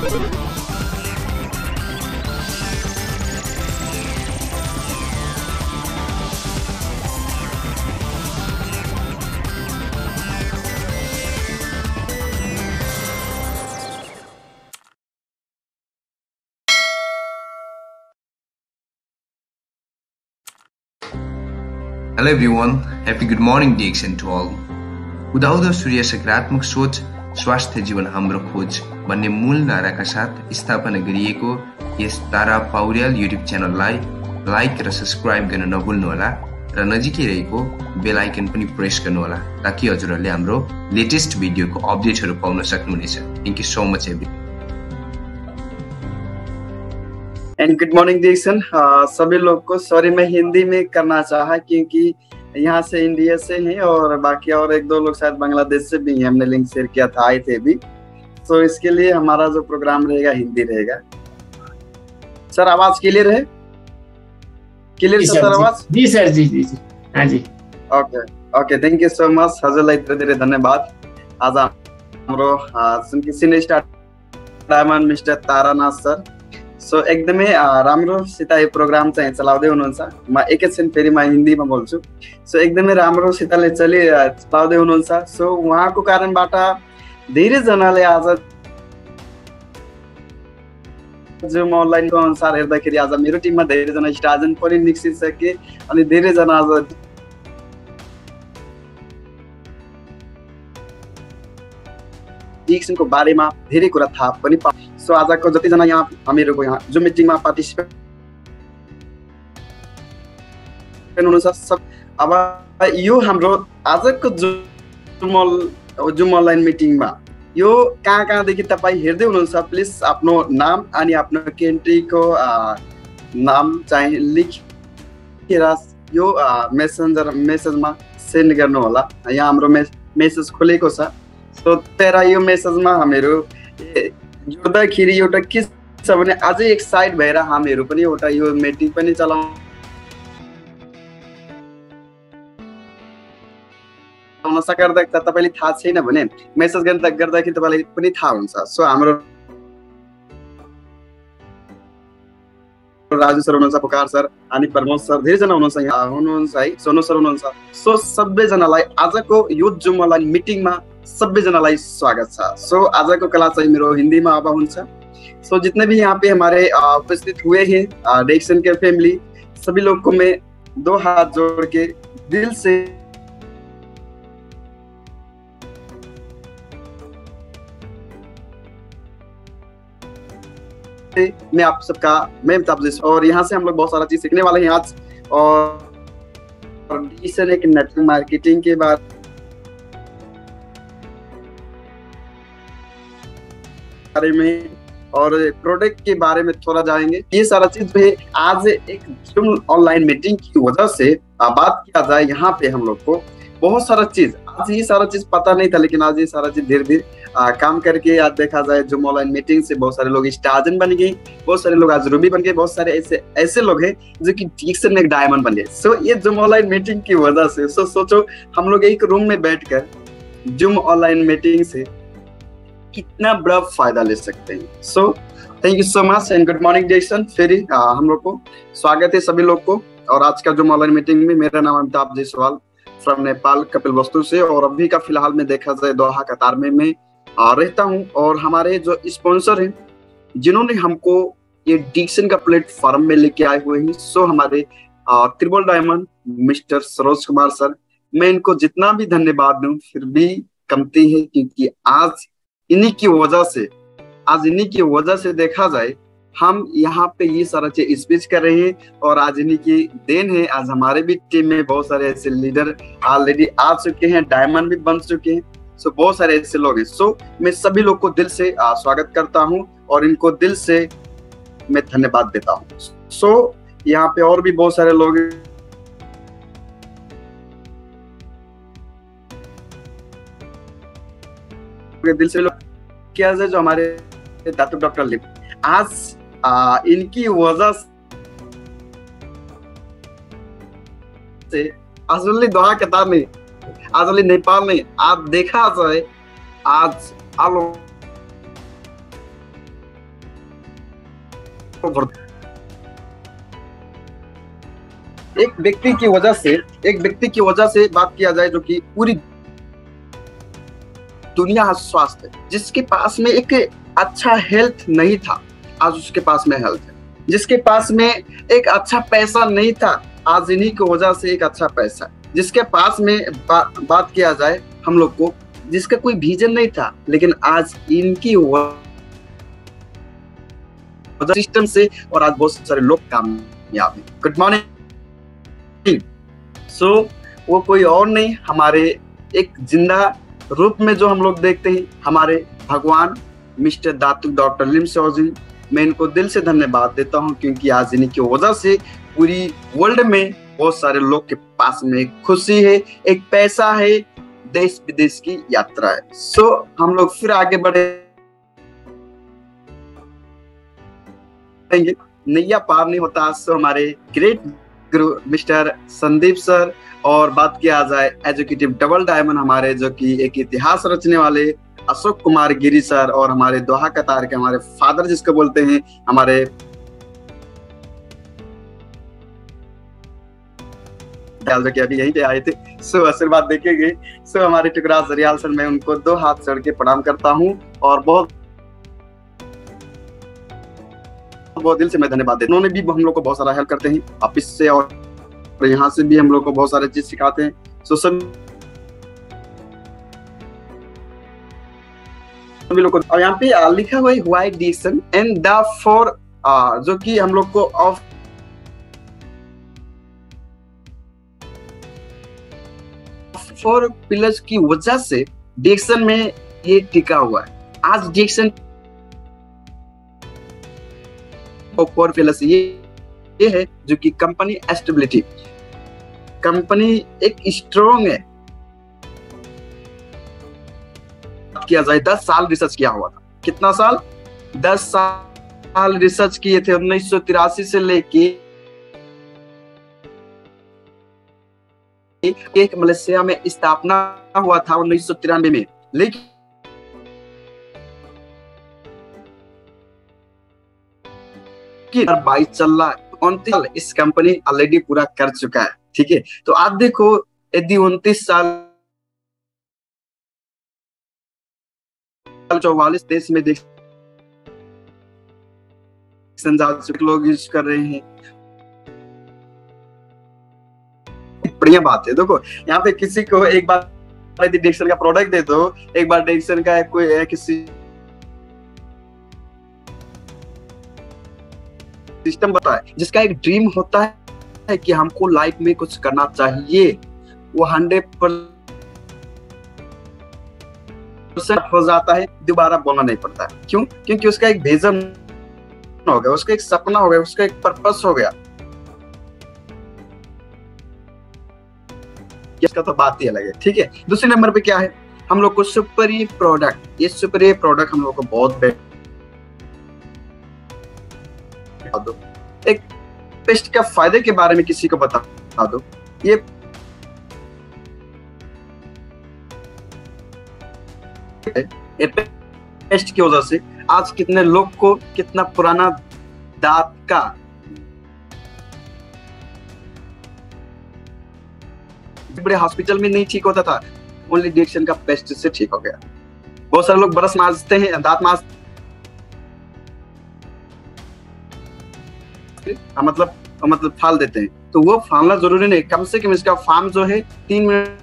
Hello everyone, happy good morning DXN to all. उदाउँदो सूर्य सकारात्मक सोच स्वास्थ्य जीवन हाम्रो खोज भन्ने मूल नाराका साथ स्थापना गरिएको यस तारा पौड्याल युट्युब च्यानललाई लाइक र सब्स्क्राइब गर्न नभुल्नुहोला र नजिकै रहेको बेल आइकन पनि प्रेस गर्नुहोला ताकि हजुरहरूले हाम्रो लेटेस्ट भिडियोको अपडेटहरू पाउन सक्नुहुनेछ। Thank you so much every and good morning Dixon सभी लोग को। सॉरी मैं हिंदी में करना चाहा क्योंकि यहाँ से इंडिया से हैं और बाकी और एक दो लोग शायद बांग्लादेश से भी हैं, हमने लिंक शेयर किया था, आए थे भी, तो इसके लिए हमारा जो प्रोग्राम रहेगा हिंदी रहेगा। सर आवाज क्लियर है? क्लियर सर आवाज? जी सर, जी जी जी हाँ जी। Okay okay, thank you so much. हजुरलाई धेरै धेरै धन्यवाद। आज हाम्रो senior star diamond mister Taranath sir so एकदमै राम्रोसित यो प्रोग्राम चाहिँ चलाउँदै हुनुहुन्छ। म एकैछिन फेरि म हिन्दीमा बोल्छु। सो एकदमै राम्रोसितले चलाउँदै हुनुहुन्छ। सो उहाँको कारणबाट धेरैजनाले आज जुम अनलाइनको अनुसार हेर्दाखेरि आज मेरो टिममा धेरैजना स्टार्जन पनि निस्किसके अनि धेरैजना आज डिक्सनको बारेमा धेरै कुरा थाहा पनि पाए। सो आजको जतिजना यहाँ हामीहरूको यहाँ जुम मिटिङमा पार्टिसिपेट हुनुहुन्छ सब, अब यो हाम्रो आजको जुम अनलाइन मिटिङमा यो कहाँदेखि तपाईँ हेर्दै हुनुहुन्छ प्लिज आफ्नो नाम अनि आफ्नो कन्ट्रीको नाम चाहिँ लेखेर यो मेसेजमा सेन्ड गर्नु होला। यहाँ हाम्रो मेसेज खोलेको छ। सो तेरा यो मेसेजमा हामीहरू जोड्दाखेरि एउटा के छ भने अझै एक्साइट भएर हामीहरू पनि एउटा यो मिटिङ पनि चलाउन सक्दा तपाईले थाहा छैन भने मेसेज गर्दाखेरि तपाईलाई पनि थाहा हुन्छ। सो हाम्रो राजु सर हुनुहुन्छ, पुकार सर अनि प्रमोद सर धेरैजना हुनुहुन्छ, यहाँ हुनुहुन्छ है, सोनु सर हुनुहुन्छ। सो सबैजनालाई आजको यो जुम अनलाइन मिटिङमा सबैजनालाई स्वागत छ। सो आजको क्लास चाहिँ मेरो हिंदीमा अब हुन्छ। सो जितने भी यहाँ पे हमारे उपस्थित हुए हैं डिक्सन के फैमिली, सभी लोग को मैं दो हाथ जोड़ के दिल से मैं आप सबका मैं और यहाँ से हम लोग बहुत सारा चीज सीखने वाले हैं आज। और डिक्सन एक नेटवर्क मार्केटिंग के बारे में और प्रोडक्ट के बारे में थोड़ा जाएंगे। ये सारा चीज पे आज एक जुम ऑनलाइन मीटिंग की वजह से बात किया जाए। यहाँ पे हम लोग को बहुत सारा चीज आज ये सारा चीज पता नहीं था, लेकिन आज ये सारा चीज धीरे धीरे काम करके आज देखा जाए जुम ऑनलाइन मीटिंग से बहुत सारे लोग स्टार्जन बन गए, बहुत सारे लोग आज रूबी बन गए, बहुत सारे ऐसे लोग हैं जो कि डिक्सन में एक डायमंड बन गए। सो ये जुम ऑनलाइन मीटिंग की वजह से सोचो हम लोग एक रूम में बैठकर जुम ऑनलाइन मीटिंग से कितना बड़ा फायदा ले सकते हैं। So thank you so much and good morning Dixon. फिर हम लोग को स्वागत है सभी लोग को। और आज का जुम ऑनलाइन मीटिंग में मेरा नाम अमिताभ जायसवाल फ्रॉम नेपाल कपिलवस्तु से, और अभी का फिलहाल में देखा जाए दोहा कतार में मैं रहता हूँ। और हमारे जो स्पॉन्सर हैं जिन्होंने हमको ये डिक्सन का प्लेटफॉर्म में लेके आए हुए हैं, सो हमारे triple diamond mister Saroj Kumar sir, मैं इनको जितना भी धन्यवाद दूं फिर भी कमती है, क्योंकि आज इन्हीं की वजह से देखा जाए हम यहाँ पे ये सारा चीज स्पीच कर रहे हैं। और आज इन्हीं की देन है, आज हमारे भी टीम में बहुत सारे ऐसे लीडर ऑलरेडी आ चुके हैं, डायमंड भी बन चुके हैं। सो बहुत सारे ऐसे लोग हैं। सो मैं सभी लोग को दिल से स्वागत करता हूँ और इनको दिल से मैं धन्यवाद देता हूँ। सो यहाँ पे और भी बहुत सारे लोग दिल से लोग क्या है, जो हमारे दातु डॉक्टर लिप आज इनकी वजह से आज दोहा कतार में आज नेपाल में आप देखा जाए आज एक व्यक्ति की वजह से बात किया जाए जो कि पूरी दुनिया स्वास्थ्य, जिसके पास में एक अच्छा हेल्थ नहीं था, आज उसके पास में हेल्थ है। जिसके पास में एक अच्छा पैसा नहीं था, आज इन्हीं की वजह से एक अच्छा पैसा। जिसके पास में बात किया जाए हम लोग को, जिसका कोई विजन नहीं था, लेकिन आज इनकी सिस्टम से और आज बहुत सारे लोग कामयाब हैं। Good morning. सो वो कोई और नहीं, हमारे एक जिंदा रूप में जो हम लोग देखते हैं, हमारे भगवान मिस्टर दातुक डॉक्टर लिम सौजी। मैं इनको दिल से धन्यवाद देता हूं, क्योंकि आज इन्हीं की वजह से पूरी वर्ल्ड में बहुत सारे लोग के पास में एक खुशी है, एक पैसा है, देश विदेश की यात्रा है। सो हम लोग फिर आगे बढ़ेंगे। नैया पार नहीं होता आज से हमारे ग्रेट गुरु मिस्टर संदीप सर, और बात किया जाए एजुकेटिव डबल डायमंड हमारे जो कि एक इतिहास रचने वाले अशोक कुमार गिरी सर, और हमारे दोहा कतार के हमारे फादर जिसको बोलते हैं हमारे जो कि अभी यहीं पे आए थे। सो आशीर्वाद देखेंगे। सो हमारे टुकराज जरियाल सर, मैं उनको 2 हाथ जोड़ के प्रणाम करता हूँ और बहुत दिल से मैं धन्यवाद देता हूँ। उन्होंने भी हम लोग को बहुत सारा हेल्प करते हैं ऑफिस से, और यहाँ से भी हम लोग को बहुत सारे चीज सिखाते हैं। सो सभी लोग को, और यहाँ पे लिखा हुआ है why diction and the for, जो कि हम लोग को ऑफ फोर पिलर्स की वजह से डिक्शन में ये टिका हुआ है। आज डिक्शन फोर पिलर्स ये है जो कि कंपनी स्टेबिलिटी, कंपनी एक स्ट्रॉन्ग है। किया जाए 10 साल रिसर्च किया हुआ था। कितना साल? 10 साल रिसर्च किए थे 1983 से लेके एक मलेशिया में स्थापना हुआ था 1993 में, लेकिन बाईस चल रहा है, 29 साल इस कंपनी ऑलरेडी पूरा कर चुका है। ठीक है, तो आप देखो यदि 29 साल 44 देश में देख लोग यूज कर रहे हैं। बढ़िया बात है। देखो यहाँ पे किसी को एक बार यदि डिक्शन का प्रोडक्ट दे दो, एक बार डिक्शन का कोई किसी सिस्टम बताए, जिसका एक ड्रीम होता है कि हमको लाइफ में कुछ करना चाहिए, वो 100% हो जाता है, दोबारा बोलना नहीं पड़ता है। क्यों? क्योंकि उसका एक विजन हो गया, उसका एक सपना हो गया, उसका एक पर्पस हो गया। इसका तो बात ही अलग है। ठीक है, दूसरे नंबर पे क्या है, हम लोग को सुपीरियर प्रोडक्ट। ये सुपीरियर प्रोडक्ट हम लोग को बहुत दो। एक पेस्ट का फायदे के बारे में किसी को बता दो। ये पेस्ट की वजह से आज कितने लोग को कितना पुराना दांत का बड़े हॉस्पिटल में नहीं ठीक होता था, ओनली डिक्शन का पेस्ट से ठीक हो गया। बहुत सारे लोग ब्रश मांजते हैं, दांत मांजते, मतलब फाल देते हैं, तो वो फालना जरूरी नहीं। कम से कम इसका फार्म जो है 3 मिनट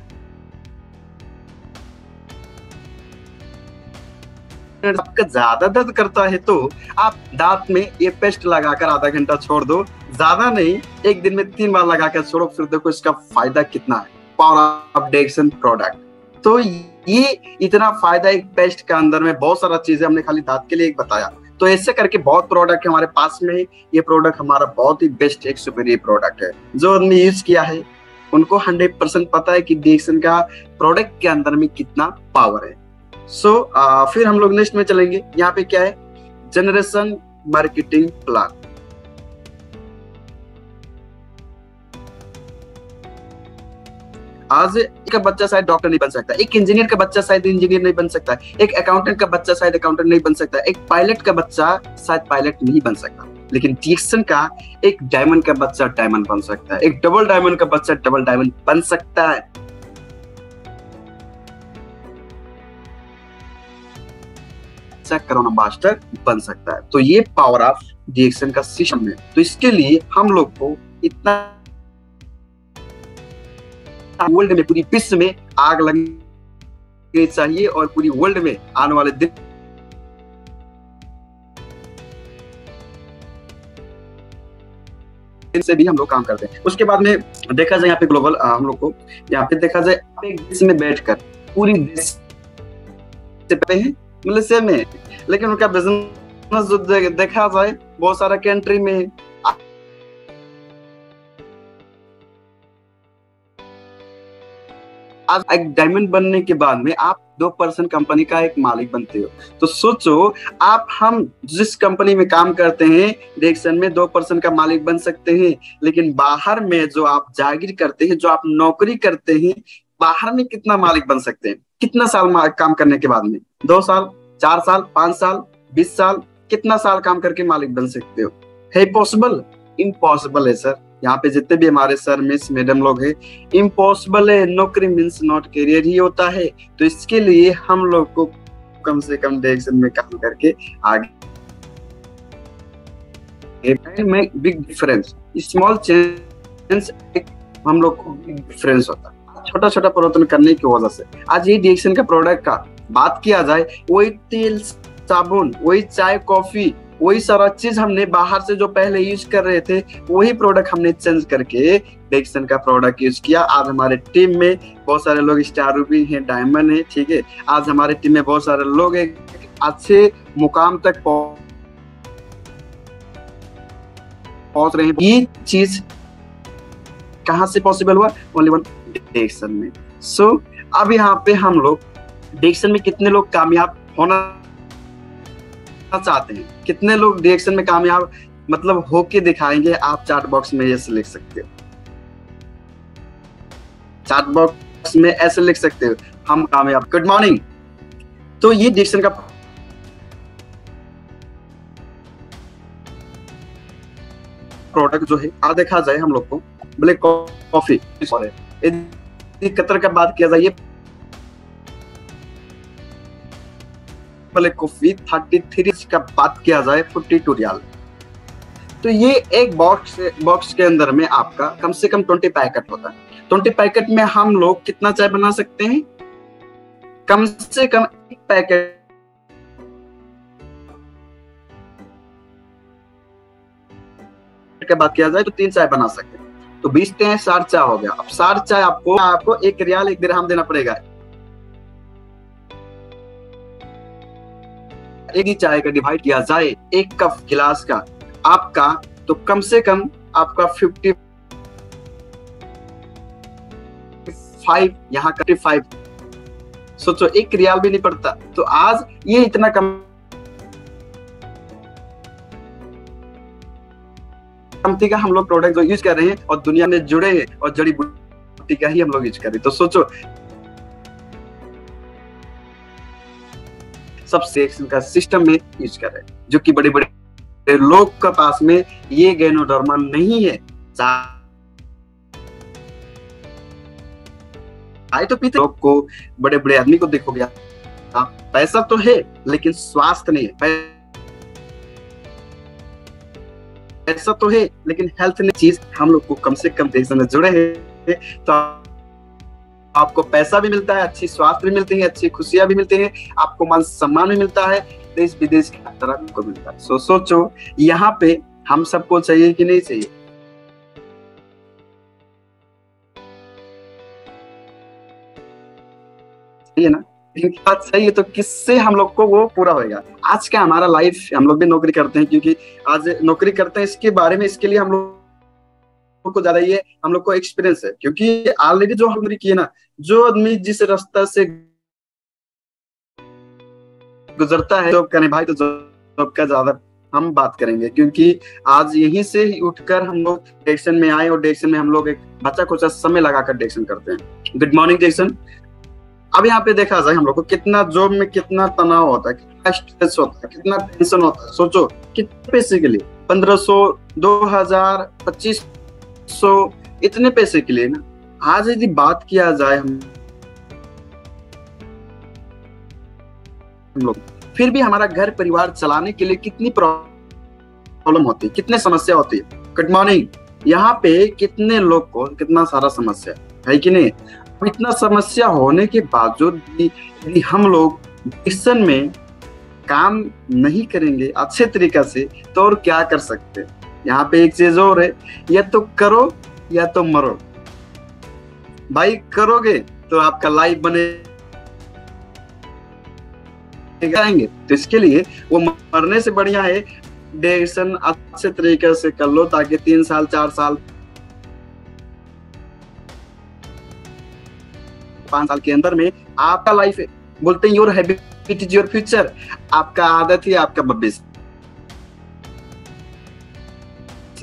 आपका ज्यादा दर्द करता है तो आप दांत में ये पेस्ट लगाकर आधा घंटा छोड़ दो, ज्यादा नहीं, एक दिन में 3 बार लगाकर छोड़ो, फिर देखो इसका फायदा कितना है। पावर ऑफ डिक्शन प्रोडक्ट, तो ये इतना फायदा एक पेस्ट के अंदर में बहुत सारा चीजें हमने खाली दांत के लिए एक बताया। तो ऐसे करके बहुत प्रोडक्ट हमारे पास में है। ये प्रोडक्ट हमारा बहुत ही बेस्ट एक सुपीरियर प्रोडक्ट है। जो हमने यूज किया है उनको 100% पता है कि डिक्शन का प्रोडक्ट के अंदर में कितना पावर है। सो फिर हम लोग नेक्स्ट में चलेंगे। यहाँ पे क्या है, जनरेशन मार्केटिंग प्लान। आज एक बच्चा शायद डॉक्टर नहीं बन सकता, एक इंजीनियर का बच्चा शायद इंजीनियर नहीं बन सकता, एक अकाउंटेंट का बच्चा शायद अकाउंटेंट नहीं बन सकता, एक पायलट का बच्चा शायद पायलट नहीं बन सकता। लेकिन डिएक्शन का एक डायमंड का बच्चा डायमंड बन सकता है, एक डबल डायमंड का बच्चा डबल डायमंड बन सकता है। कोरोना मास्टर बन सकता है। तो ये पावर ऑफ डिएक्शन का सिस्टम है। तो इसके लिए हम लोग को इतना वर्ल्ड में, पूरी विश्व में आग लगनी चाहिए और पूरी वर्ल्ड में आने वाले दिन से भी हम लोग काम करते हैं। उसके बाद में देखा जाए यहाँ पे ग्लोबल, हम लोग को यहाँ पे देखा जाए एक देश में बैठकर पूरी देश से मतलब सेम है, लेकिन उनका बिजनेस जो देखा जाए बहुत सारा कंट्री में आज एक डायमंड बनने के बाद में आप 2% कंपनी का एक मालिक बनते हो। तो सोचो आप, हम जिस कंपनी में काम करते हैं डिएक्शन में 2% का मालिक बन सकते हैं, लेकिन बाहर में जो आप जागीर करते हैं, जो आप नौकरी करते हैं, बाहर में कितना मालिक बन सकते हैं? कितना साल काम करने के बाद में? 2 साल, 4 साल, 5 साल, 20 साल, कितना साल काम करके मालिक बन सकते हो? है पॉसिबल? इम्पॉसिबल है सर। यहाँ पे जितने भी हमारे सर मिस मैडम लोग हैं, इम्पॉसिबल है। नौकरी मीन्स नॉट करियर ही होता है। तो इसके लिए हम लोग को कम से कम डिएक्शन में काम करके आगे में बिग डिफरेंस, स्मॉल चेंज हम लोग को बिग डिफरेंस होता है। छोटा छोटा परिवर्तन करने की वजह से आज ये डिएक्शन का प्रोडक्ट का बात किया जाए, वही तेल, साबुन, वही चाय, कॉफी, वही सारा चीज हमने बाहर से जो पहले यूज कर रहे थे, वही प्रोडक्ट हमने चेंज करके डिएक्शन का प्रोडक्ट यूज किया। आज हमारे टीम में बहुत सारे लोग स्टार रूबी हैं, डायमंड है, ठीक है। आज हमारे टीम में बहुत सारे लोग अच्छे मुकाम तक पहुंच रहे हैं। ये चीज कहां से पॉसिबल हुआ? ओनली वन डिएक्शन में। सो अब यहाँ पे हम लोग डिएक्शन में कितने लोग कामयाब होना चाहते हैं, कितने लोग डिएक्शन में कामयाब मतलब होके दिखाएंगे? आप चैट बॉक्स में ऐसे लिख सकते हो, चैट बॉक्स में ऐसे लिख सकते हो, हम कामयाब। Good morning. तो ये डिएक्शन का प्रोडक्ट जो है, आज देखा जाए हम लोग को ब्लैक कॉफी, कतर का बात किया जाए, ब्लैक कॉफी 33 का बात किया जाए 42 रियाल। तो ये एक बॉक्स के अंदर में आपका कम से कम 20 पैकेट होता है। 20 पैकेट में हम लोग कितना चाय बना सकते हैं? कम से कम एक पैकेट की बात किया जाए तो 3 चाय बना सकते हैं। तो 20 हैं 60 चाय हो गया। अब 60 चाय आपको 1 रियाल 1 दिरहम देना पड़ेगा। एक ही चाय का डिवाइड किया जाए 1 कप गिलास का आपका, तो कम से कम आपका 55, यहाँ 55, सोचो 1 रियाल भी नहीं पड़ता। तो आज ये इतना कमती का हम लोग प्रोडक्ट जो यूज कर रहे हैं और दुनिया में जुड़े हैं और जड़ी बूटी का ही हम लोग यूज कर रहे हैं। तो सोचो सब डिएक्शन का सिस्टम में यूज कर रहे हैं, जो कि बड़े बड़े लोग के पास में ये गैनोडर्मा नहीं है। चाय तो पीते लोग को, बड़े बड़े आदमी को देखोगे, पैसा तो है लेकिन स्वास्थ्य नहीं है। पैसा तो है लेकिन हेल्थ नहीं। चीज हम लोग को कम से कम डिएक्शन में जुड़े हैं तो आपको पैसा भी मिलता है, अच्छी स्वास्थ्य भी मिलती है, अच्छी खुशियां भी मिलती है, आपको मान सम्मान भी मिलता है, देश विदेश की तरह को मिलता है। सोचो यहाँ पे हम सबको चाहिए कि नहीं चाहिए? चाहिए ना? लेकिन बात सही है तो किससे हम लोग को वो पूरा होगा? आज का हमारा लाइफ, हम लोग भी नौकरी करते हैं, क्योंकि आज नौकरी करते हैं इसके बारे में, इसके लिए हम लोग को ज्यादा ये हम लोग को एक्सपीरियंस है, क्योंकि ऑलरेडी जो हम किए ना, जो आदमी जिस रास्ता से गुजरता है जॉब करने भाई, तो जॉब का ज्यादा हम बात करेंगे, क्योंकि आज यहीं से ही उठकर हम लोग डिएक्शन में आए और डिएक्शन में हम लोग एक बच्चा कुछ समय लगाकर डिएक्शन करते हैं। गुड मॉर्निंग डिएक्शन। अब यहाँ पे देखा जाए हम लोग को कितना जॉब में कितना तनाव होता है, कितना स्ट्रेस होता है, कितना टेंशन होता है। सोचो कितने पैसे के लिए 1500, 2000, 2500 इतने पैसे के लिए ना। आज यदि बात किया जाए हम लोग, फिर भी हमारा घर परिवार चलाने के लिए कितनी प्रॉब्लम होती है, कितने समस्या होती है। Good morning. यहाँ पे कितने लोग को कितना सारा समस्या है कि नहीं। इतना समस्या होने के बावजूद भी यदि हम लोग डिसीजन में काम नहीं करेंगे अच्छे तरीका से तो और क्या कर सकते हैं। यहाँ पे एक चीज और है, या तो करो या तो मरो। भाई करोगे तो आपका लाइफ बनेगा, तो इसके लिए वो मरने से बढ़िया है डिसीजन अच्छे तरीके से कर लो, ताकि 3 साल 4 साल 5 साल के अंदर में आपका लाइफ है। बोलते हैं your habit is your future. आपका आदत ही आपका भविष्य।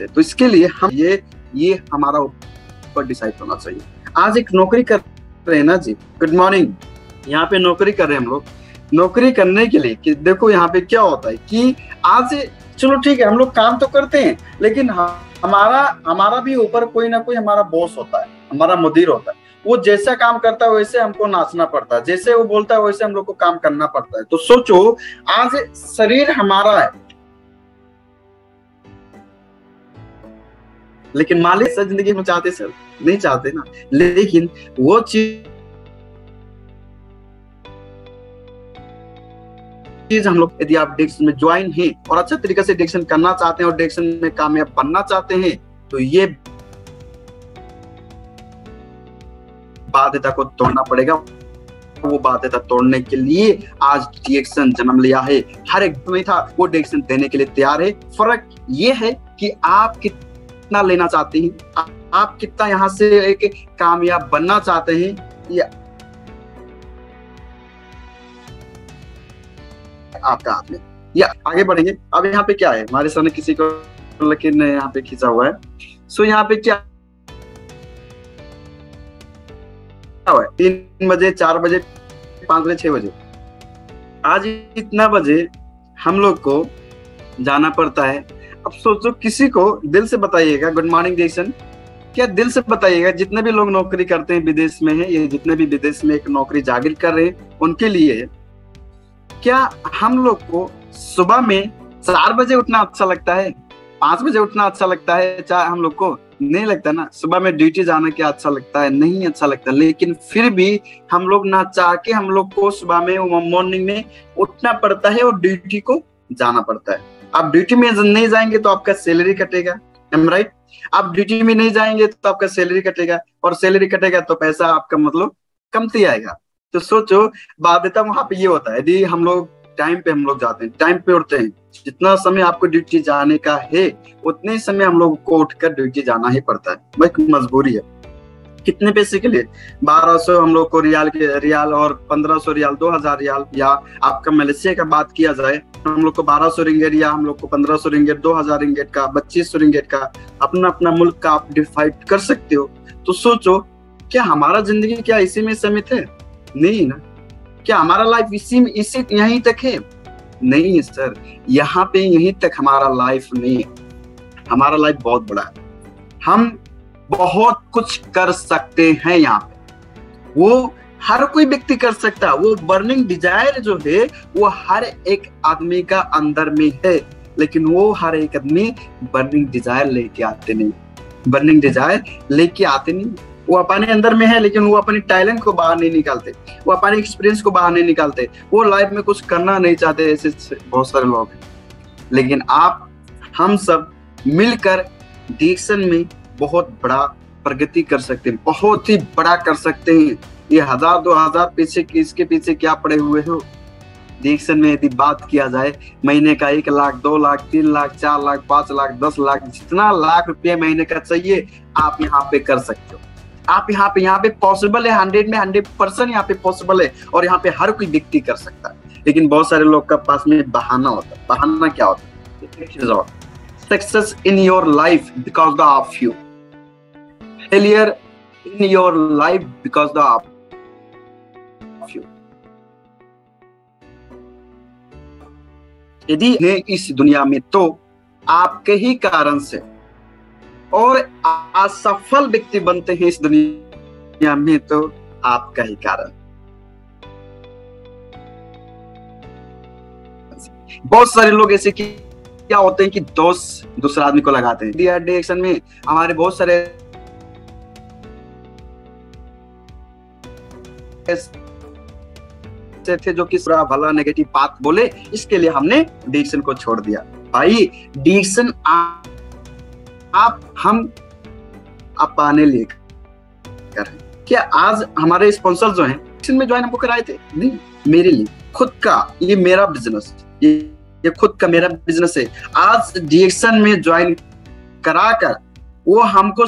तो इसके लिए हम ये हमारा ऊपर डिसाइड होना चाहिए। आज एक नौकरी कर रहे हैं ना जी, गुड मॉर्निंग। यहाँ पे नौकरी कर रहे हैं हम लोग। नौकरी करने के लिए कि देखो यहाँ पे क्या होता है कि आज चलो ठीक है हम लोग काम तो करते हैं, लेकिन हमारा भी ऊपर कोई ना कोई हमारा बॉस होता है, हमारा मुदीर होता है। वो जैसा काम करता है वैसे हमको नाचना पड़ता है, जैसे वो बोलता है वैसे हम लोग को काम करना पड़ता है। तो सोचो आज शरीर हमारा है, लेकिन मालिक सर जिंदगी में चाहते सर नहीं चाहते ना। लेकिन वो चीज हम लोग यदि आप डिक्शन में ज्वाइन हैं और अच्छा तरीके से डिक्शन करना चाहते हैं और डिक्शन में कामयाब बनना चाहते हैं, तो ये बाध्यता को तोड़ना पड़ेगा। वो बाध्यता तोड़ने के लिए आज डिक्शन जन्म लिया है। हर एक नहीं था वो डिक्शन देने के लिए तैयार है। फर्क ये है कि आप कितना लेना चाहते हैं, आप कितना यहाँ से एक कामयाब बनना चाहते हैं, ये आपका हाथ में। या आगे बढ़ेंगे। अब यहाँ पे क्या है, हमारे सामने किसी को लकीर ने यहाँ पे खींचा हुआ है। सो यहाँ पे क्या है, 3 बजे 4 बजे 5 बजे 6 बजे, आज इतना बजे हम लोग को जाना पड़ता है। अब सोचो किसी को दिल से बताइएगा, गुड मॉर्निंग डिक्शन, क्या दिल से बताइएगा जितने भी लोग नौकरी करते हैं विदेश में है, ये जितने भी विदेश में एक नौकरी जागिर कर रहे हैं उनके लिए, क्या हम लोग को सुबह में 4 बजे उठना अच्छा लगता है, 5 बजे उठना अच्छा लगता है? चाहे हम लोग को नहीं लगता ना। सुबह में ड्यूटी जाना क्या अच्छा लगता है? नहीं अच्छा लगता। लेकिन फिर भी हम लोग ना चाह के हम लोग को सुबह में मॉर्निंग में उठना पड़ता है और ड्यूटी को जाना पड़ता है। आप ड्यूटी में नहीं जाएंगे तो आपका सैलरी कटेगा, एम राइट। आप ड्यूटी में नहीं जाएंगे तो आपका सैलरी कटेगा, और सैलरी कटेगा तो पैसा आपका मतलब कमती आएगा। तो सोचो बाध्यता वहां पे ये होता है, यदि हम लोग टाइम पे हम लोग जाते हैं, टाइम पे उठते हैं, जितना समय आपको ड्यूटी जाने का है उतने समय हम लोग को उठकर ड्यूटी जाना ही पड़ता है। भाई मजबूरी है। कितने पैसे के लिए? 1200 हम लोग को रियाल और 1500 रियाल, 2000 रियाल, या आपका मलेशिया का बात किया जाए हम लोग को 1200 रिंगेट या हम लोग को 1500 रिंगेट, 2000 रिंगेट का, 2500 रिंगेट का, अपना अपना मुल्क का आप डिफाइड कर सकते हो। तो सोचो क्या हमारा जिंदगी क्या इसी में सीमित है? नहीं ना। क्या हमारा लाइफ इसी यहीं तक है? नहीं सर, यहाँ पे यहीं तक हमारा लाइफ नहीं है। हमारा लाइफ बहुत बड़ा है, हम बहुत कुछ कर सकते हैं यहाँ पे। वो हर कोई व्यक्ति कर सकता है। वो बर्निंग डिजायर जो है वो हर एक आदमी का अंदर में है, लेकिन वो हर एक आदमी बर्निंग डिजायर लेके आते नहीं। बर्निंग डिजायर लेके आते नहीं, वो अपने अंदर में है, लेकिन वो अपने टैलेंट को बाहर नहीं निकालते, वो अपने एक्सपीरियंस को बाहर नहीं निकालते, वो लाइफ में कुछ करना नहीं चाहते। ऐसे बहुत सारे लोग हैं। लेकिन हम सब मिलकर डिक्शन में बहुत बड़ा प्रगति कर सकते हैं, बहुत ही बड़ा कर सकते हैं। ये 1000-2000 पीछे इसके पीछे क्या पड़े हुए हो? डिक्शन में यदि बात किया जाए महीने का 1 लाख, 2 लाख, 3 लाख, 4 लाख, 5 लाख, 10 लाख, जितना लाख रुपये महीने का चाहिए आप यहाँ पे कर सकते हो। आप यहाँ पे पॉसिबल है, 100 में 100% यहाँ पे पॉसिबल है, और यहाँ पे हर कोई व्यक्ति कर सकता है। लेकिन बहुत सारे लोग का पास में बहाना होता है। बहाना क्या होता है? Success in your life because of you, failure in your life because of you. यदि इस दुनिया में तो आपके ही कारण से, और असफल व्यक्ति बनते हैं इस दुनिया में तो आपका ही कारण। बहुत सारे लोग ऐसे क्या होते हैं कि दोष दूसरा आदमी को लगाते हैं। डायरेक्शन में हमारे बहुत सारे थे जो कि पूरा भला नेगेटिव बात बोले, इसके लिए हमने डिक्शन को छोड़ दिया। भाई डिक्शन आप हम अपने लिए कर, क्या आज हमारे स्पॉन्सर जो हैं डिक्शन में ज्वाइन हमको कराए थे? नहीं, मेरे लिए खुद का, ये मेरा बिजनेस, ये खुद का मेरा बिजनेस है। आज डिक्शन में ज्वाइन कराकर वो हमको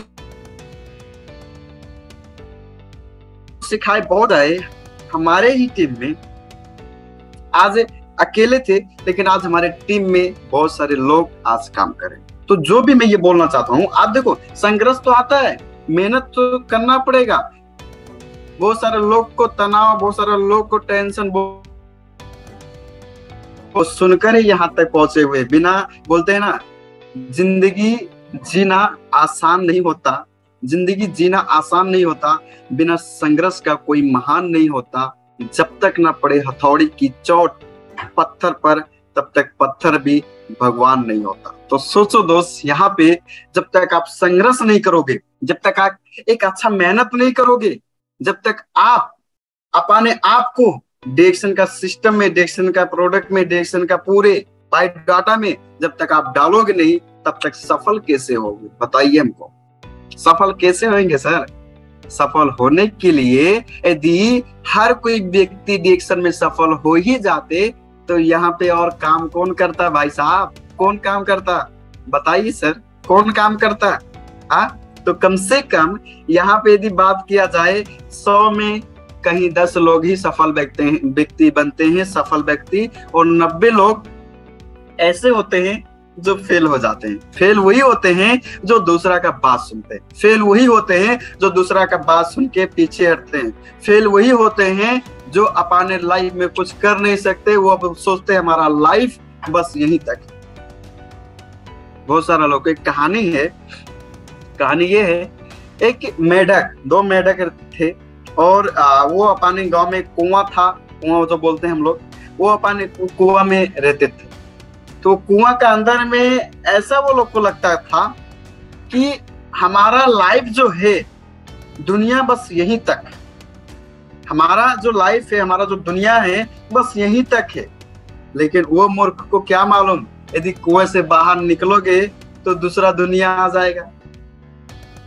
सिखाए बहुत आए। हमारे ही टीम में आज अकेले थे, लेकिन आज हमारे टीम में बहुत सारे लोग आज काम करें। तो जो भी मैं ये बोलना चाहता हूँ, आप देखो संघर्ष तो आता है, मेहनत तो करना पड़ेगा। बहुत सारे लोग को तनाव, बहुत सारे लोग को टेंशन, वो सुनकर ही यहाँ तक पहुंचे हुए। बिना, बोलते हैं ना, जिंदगी जीना आसान नहीं होता, जिंदगी जीना आसान नहीं होता, बिना संघर्ष का कोई महान नहीं होता। जब तक न पड़े हथौड़ी की चोट पत्थर पर, तब तक पत्थर भी भगवान नहीं होता। तो सोचो दोस्त, यहाँ पे जब तक आप संघर्ष नहीं करोगे, जब तक आप एक अच्छा मेहनत नहीं करोगे, जब तक आप अपने आप को डिक्शन का सिस्टम में, डिक्शन का प्रोडक्ट में, डिक्शन का पूरे बायोडाटा में जब तक आप डालोगे नहीं, तब तक सफल कैसे होगे? बताइए हमको, सफल कैसे होंगे सर? सफल होने के लिए यदि हर कोई व्यक्ति डिक्शन में सफल हो ही जाते, तो यहाँ पे और काम कौन करता भाई साहब? कौन काम करता? बताइए सर, कौन काम करता? तो कम से कम यहाँ पे यदि बात किया जाए, 100 में कहीं 10 लोग ही सफल व्यक्ति बनते हैं, सफल व्यक्ति, और 90 लोग ऐसे होते हैं जो फेल हो जाते हैं। फेल वही होते हैं जो दूसरा का बात सुनते हैं, फेल वही होते हैं जो दूसरा का बात सुन के पीछे हटते हैं, फेल वही होते हैं जो अपने लाइफ में कुछ कर नहीं सकते। वो अब सोचते हैं हमारा लाइफ बस यहीं तक। बहुत सारा लोग, एक कहानी है, कहानी ये है, एक मेढक, 2 मेढक थे, और वो अपने गांव में कुआं था, कुआं जो बोलते हैं हम लोग, वो अपने कुआं में रहते थे। तो कुआं का अंदर में ऐसा वो लोग को लगता था कि हमारा लाइफ जो है, दुनिया बस यहीं तक, हमारा जो लाइफ है, हमारा जो दुनिया है, बस यहीं तक है। लेकिन वो मूर्ख को क्या मालूम, यदि कुएं से बाहर निकलोगे तो दूसरा दुनिया आ जाएगा।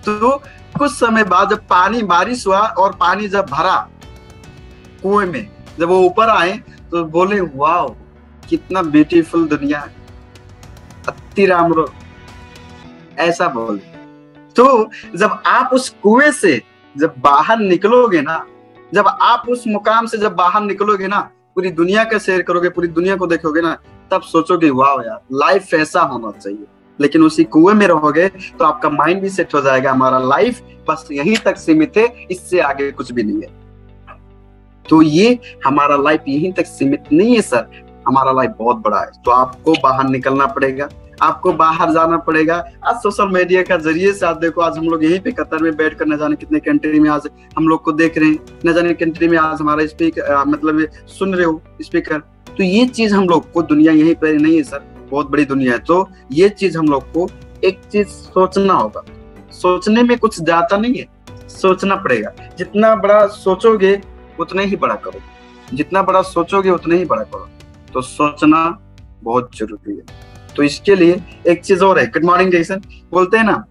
तो कुछ समय बाद जब पानी, बारिश हुआ और पानी जब भरा कुएं में, जब वो ऊपर आए तो बोले वाओ कितना ब्यूटीफुल दुनिया है, अति रामरो, ऐसा बोले। तो जब आप उस कुएं से जब बाहर निकलोगे ना, जब आप उस मुकाम से जब बाहर निकलोगे ना, पूरी दुनिया का सैर करोगे, पूरी दुनिया को देखोगे ना, तब सोचोगे वाह यार लाइफ ऐसा होना चाहिए। लेकिन उसी कुएं में रहोगे तो आपका माइंड भी सेट हो जाएगा, हमारा लाइफ बस यहीं तक सीमित है, इससे आगे कुछ भी नहीं है। तो ये हमारा लाइफ यहीं तक सीमित नहीं है सर, हमारा लाइफ बहुत बड़ा है। तो आपको बाहर निकलना पड़ेगा, आपको बाहर जाना पड़ेगा। आज सोशल मीडिया का जरिए से, आज देखो, आज हम लोग यहीं पे कतर में बैठकर न जाने कितने कंट्री में आज हम लोग को देख रहे हैं, न जाने कंट्री में आज हमारा स्पीकर, मतलब सुन रहे हो स्पीकर। तो ये चीज हम लोग को, दुनिया यहीं पर नहीं है सर, बहुत बड़ी दुनिया है। तो ये चीज हम लोग को एक चीज सोचना होगा, सोचने में कुछ जाता नहीं है, सोचना पड़ेगा। जितना बड़ा सोचोगे उतना ही बड़ा करो, जितना बड़ा सोचोगे उतना ही बड़ा करो। तो सोचना बहुत जरूरी है। तो इसके लिए एक चीज और है, गुड मॉर्निंग जैसन बोलते हैं ना,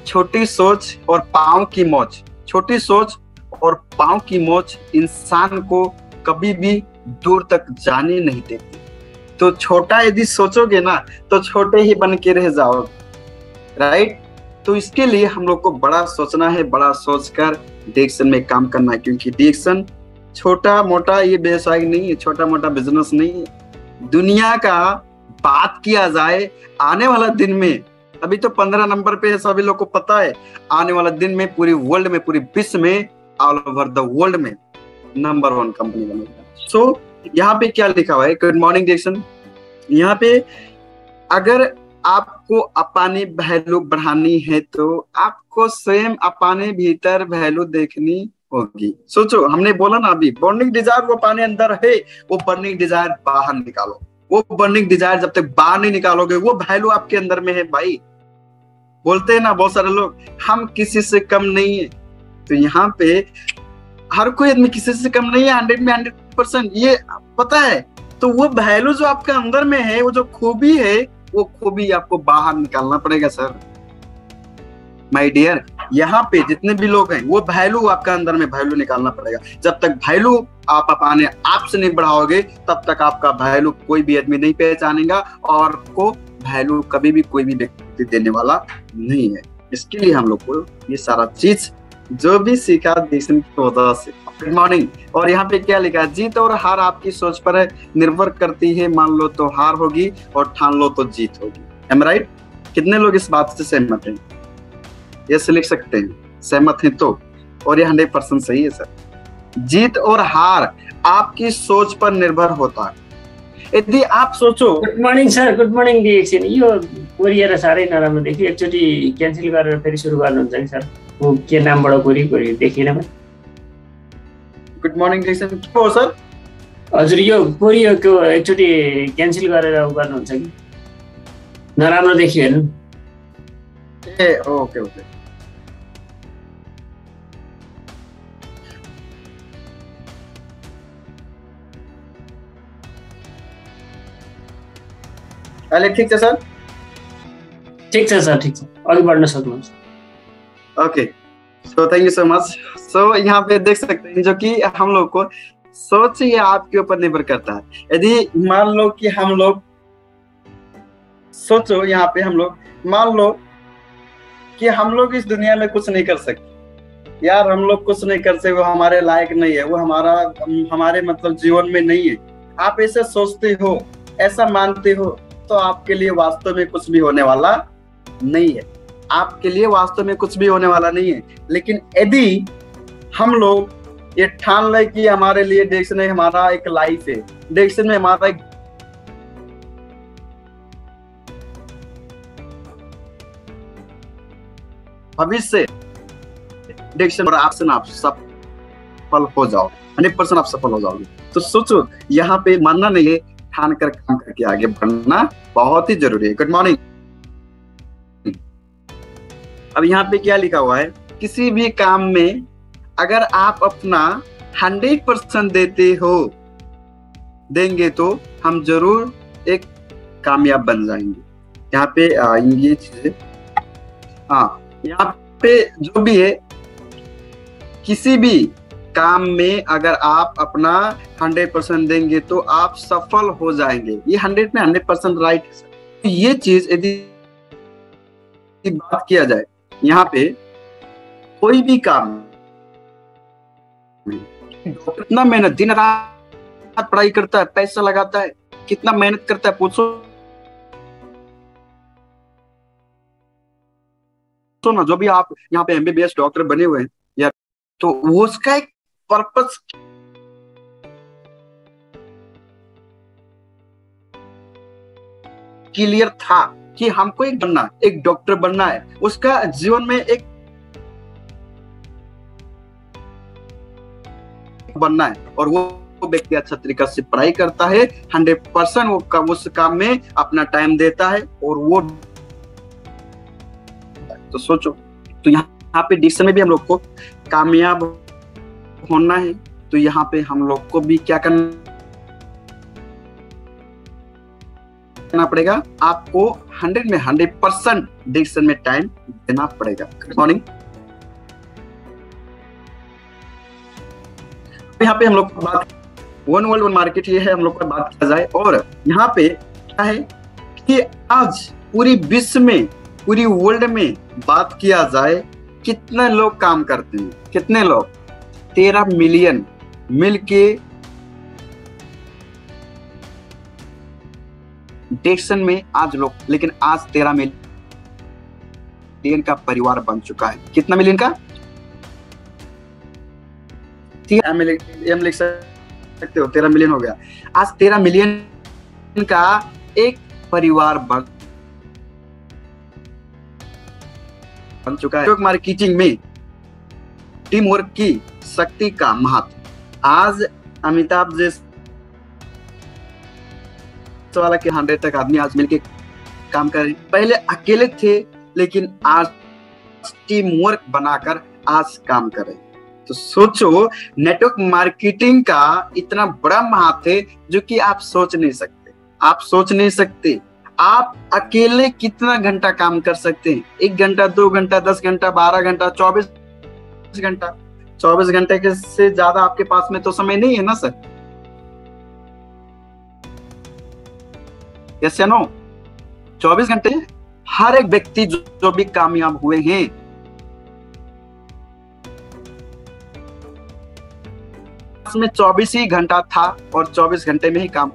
छोटी सोच और पांव की मोच, छोटी सोच और पांव की मोच इंसान को कभी भी दूर तक जाने नहीं देती। तो छोटा यदि सोचोगे ना तो छोटे ही बन के रह जाओगे, राइट। तो इसके लिए हम लोग को बड़ा सोचना है, बड़ा सोचकर डिक्शन में काम करना है, क्योंकि डिक्शन छोटा मोटा ये व्यवसाय नहीं है, छोटा मोटा बिजनेस नहीं है। दुनिया का बात किया जाए, आने वाला दिन में, अभी तो 15 नंबर पे है, सभी लोग को पता है, आने वाला दिन में पूरी वर्ल्ड में, पूरी विश्व में, ऑल ओवर द वर्ल्ड में नंबर 1 कंपनी बनेगा। सो यहाँ पे क्या लिखा हुआ है, गुड मॉर्निंग डिक्शन, यहाँ पे अगर आपको अपनी वैल्यू बढ़ानी है तो आपको स्वयं अपने भीतर वैल्यू देखनी होगी। सोचो, हमने बोला ना अभी, बर्निंग डिजायर वो अपने अंदर है, वो बर्निंग डिजायर बाहर निकालो। वो बर्निंग डिजायर जब तक बाहर नहीं निकालोगे, वो वैल्यू आपके अंदर में है भाई। बोलते हैं ना बहुत सारे लोग, हम किसी से कम नहीं है। तो यहाँ पे हर कोई आदमी किसी से कम नहीं है, 100 में 100%, ये पता है। तो वो वैल्यू जो आपके अंदर में है, वो जो खूबी है, वो खूबी आपको बाहर निकालना पड़ेगा सर। माय डियर, यहाँ पे जितने भी लोग हैं, वो वैल्यू आपका अंदर में वैल्यू निकालना पड़ेगा। जब तक वैल्यू आप अपने आप से नहीं बढ़ाओगे, तब तक आपका वैल्यू कोई भी आदमी नहीं पहचानेगा, और को वैल्यू कभी भी कोई भी व्यक्ति देने वाला नहीं है। इसके लिए हम लोग को ये सारा चीज जो भी सीखा डिक्शन की वजह से। Good morning. और यहाँ पे क्या लिखा है, जीत और हार आपकी सोच पर निर्भर करती है। मान लो तो हार होगी और ठान लो तो जीत होगी। Am right? कितने लोग इस बात से सहमत हैं? यस लिख सकते हैं, सहमत हैं तो। और ये 100% सही है सर। जीत और हार आपकी सोच पर निर्भर होता है। यदि आप सोचो। Good morning sir, good morning एकछिन यो कोरिएर साह्रै नराम्रो देखियो, एकचोटि क्यान्सल गरेर फेरि सुरु गर्नुहुन्छ कि सर? वो के नामबाट कोरी देखिएन मैले। गुड मर्निङ डिक्सन के हो सर? हजुर यो कोरियोको एकचोटि क्यान्सल गरेर गर्नुहुन्छ कि? नराम्रो देखियो हेर्नु। ए ओके ओके। अहिले ठिक छ सर? ठिक छ सर, ठिक छ, अघि बढ्न सक्नुहुन्छ। Okay, so thank you so much. So यहाँ पे देख सकते हैं जो कि हम लोग को सोच ये आपके ऊपर निर्भर करता है। यदि मान लो कि हम लोग सोचो, यहाँ पे हम लोग मान लो कि हम लोग इस दुनिया में कुछ नहीं कर सकते यार, हम लोग कुछ नहीं कर सकते, वो हमारे लायक नहीं है, वो हमारे मतलब जीवन में नहीं है। आप ऐसा सोचते हो, ऐसा मानते हो, तो आपके लिए वास्तव में कुछ भी होने वाला नहीं है। आपके लिए वास्तव में कुछ भी होने वाला नहीं है। लेकिन यदि हम लोग ये ठान ले कि हमारे लिए डिक्शन में हमारा एक लाइफ है, डिक्शन में हमारा एक भविष्य, डिक्शन और आप सफल हो जाओ, 100% आप सफल हो जाओगे। तो सोचो, यहाँ पे मानना नहीं है, ठान कर काम करके आगे बढ़ना बहुत ही जरूरी है। Good morning. अब यहाँ पे क्या लिखा हुआ है, किसी भी काम में अगर आप अपना 100% देंगे तो हम जरूर एक कामयाब बन जाएंगे। यहाँ पे ये चीजें, हाँ, यहाँ पे जो भी है, किसी भी काम में अगर आप अपना 100% देंगे तो आप सफल हो जाएंगे। ये 100 में 100% राइट है। तो ये चीज यदि बात किया जाए, यहाँ पे कोई भी काम, कितना मेहनत, दिन रात पढ़ाई करता है, पैसा लगाता है, कितना मेहनत करता है, पूछो तो ना। जो भी आप यहाँ पे MBBS डॉक्टर बने हुए हैं यार, तो वो उसका एक पर्पस क्लियर था कि हमको एक बनना, एक डॉक्टर बनना है। उसका जीवन में एक बनना है, और वो व्यक्ति अच्छा तरीका से पढ़ाई करता है, 100% वो उस काम में अपना टाइम देता है, और वो तो सोचो, तो यहाँ पे डिक्शन में भी हम लोग को कामयाब होना है। तो यहाँ पे हम लोग को भी क्या करना पड़ेगा, आपको 100 में 100% डिक्शन में टाइम देना पड़ेगा। Good morning. यहाँ पे हम लोग बात वन वर्ल्ड वन मार्केट ये है, हम लोग को बात किया जाए। और यहाँ पे क्या है कि आज पूरी विश्व में, पूरी वर्ल्ड में बात किया जाए, कितने लोग काम करते हैं, कितने लोग, 13 मिलियन मिलके डिक्शन में आज लोग, लेकिन आज 13 मिलियन का परिवार बन चुका है। कितना मिलियन का? एम लिख सकते हो, 13 मिलियन हो गया। आज 13 मिलियन का एक परिवार बन बन चुका है। नेटवर्क मार्केटिंग में टीम वर्क की शक्ति का महत्व। आज अमिताभ जैसे वाला के 100 तक आदमी आज मिलके काम कर रहे हैं। पहले अकेले थे, लेकिन आज टीम वर्क बनाकर आज काम कर रहे हैं। तो सोचो, नेटवर्क मार्केटिंग का इतना बड़ा महत्व है जो कि आप सोच नहीं सकते। आप सोच नहीं सकते आप अकेले कितना घंटा काम कर सकते हैं। 1 घंटा, 2 घंटा, 10 घंटा, 12 घंटा, 24 घंटा। 24 घंटे के से ज्यादा आपके पास में तो समय नहीं है ना सर? यस या नो? 24 घंटे। हर एक व्यक्ति जो भी कामयाब हुए हैं, उसमें 24 ही घंटा था और 24 घंटे में ही काम